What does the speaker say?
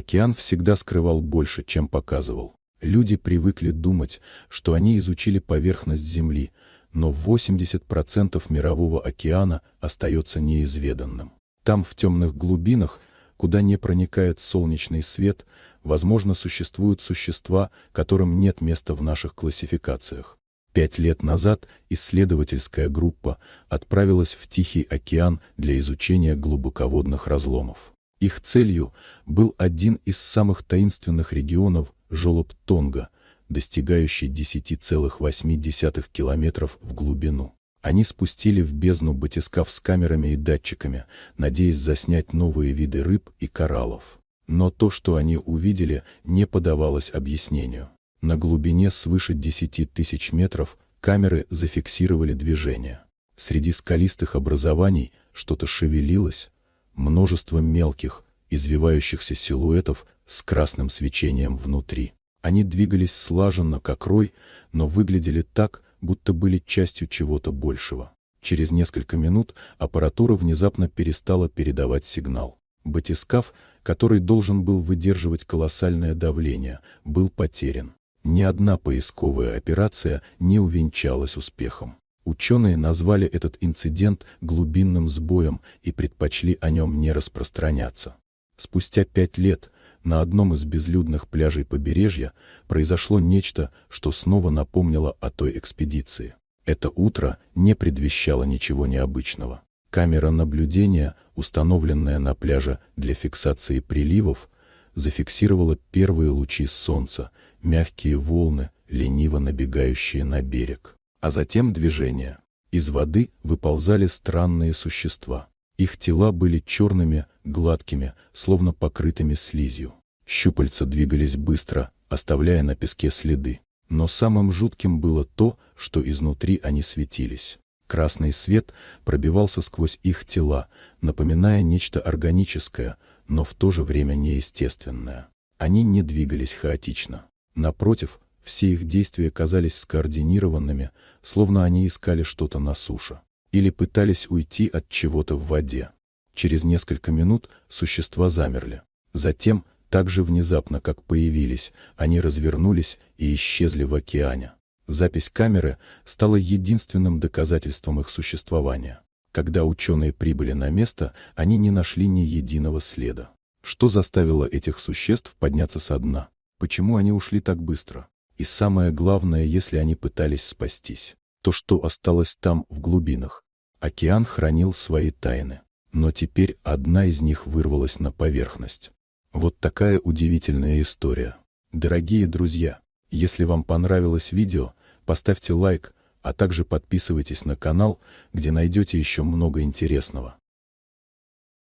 Океан всегда скрывал больше, чем показывал. Люди привыкли думать, что они изучили поверхность Земли, но 80% мирового океана остается неизведанным. Там, в темных глубинах, куда не проникает солнечный свет, возможно, существуют существа, которым нет места в наших классификациях. 5 лет назад исследовательская группа отправилась в Тихий океан для изучения глубоководных разломов. Их целью был один из самых таинственных регионов – желоб Тонга, достигающий 10,8 километров в глубину. Они спустили в бездну батискаф с камерами и датчиками, надеясь заснять новые виды рыб и кораллов. Но то, что они увидели, не поддавалось объяснению. На глубине свыше 10 тысяч метров камеры зафиксировали движение. Среди скалистых образований что-то шевелилось, множество мелких, извивающихся силуэтов с красным свечением внутри. Они двигались слаженно, как рой, но выглядели так, будто были частью чего-то большего. Через несколько минут аппаратура внезапно перестала передавать сигнал. Батискаф, который должен был выдерживать колоссальное давление, был потерян. Ни одна поисковая операция не увенчалась успехом. Ученые назвали этот инцидент глубинным сбоем и предпочли о нем не распространяться. Спустя 5 лет на одном из безлюдных пляжей побережья произошло нечто, что снова напомнило о той экспедиции. Это утро не предвещало ничего необычного. Камера наблюдения, установленная на пляже для фиксации приливов, зафиксировала первые лучи солнца, мягкие волны, лениво набегающие на берег. А затем движение. Из воды выползали странные существа. Их тела были черными, гладкими, словно покрытыми слизью. Щупальца двигались быстро, оставляя на песке следы. Но самым жутким было то, что изнутри они светились. Красный свет пробивался сквозь их тела, напоминая нечто органическое, но в то же время неестественное. Они не двигались хаотично. Напротив, все их действия казались скоординированными, словно они искали что-то на суше или пытались уйти от чего-то в воде. Через несколько минут существа замерли. Затем, так же внезапно, как появились, они развернулись и исчезли в океане. Запись камеры стала единственным доказательством их существования. Когда ученые прибыли на место, они не нашли ни единого следа. Что заставило этих существ подняться со дна? Почему они ушли так быстро? И самое главное, если они пытались спастись, то что осталось там, в глубинах? Океан хранил свои тайны, но теперь одна из них вырвалась на поверхность. Вот такая удивительная история. Дорогие друзья, если вам понравилось видео, поставьте лайк, а также подписывайтесь на канал, где найдете еще много интересного.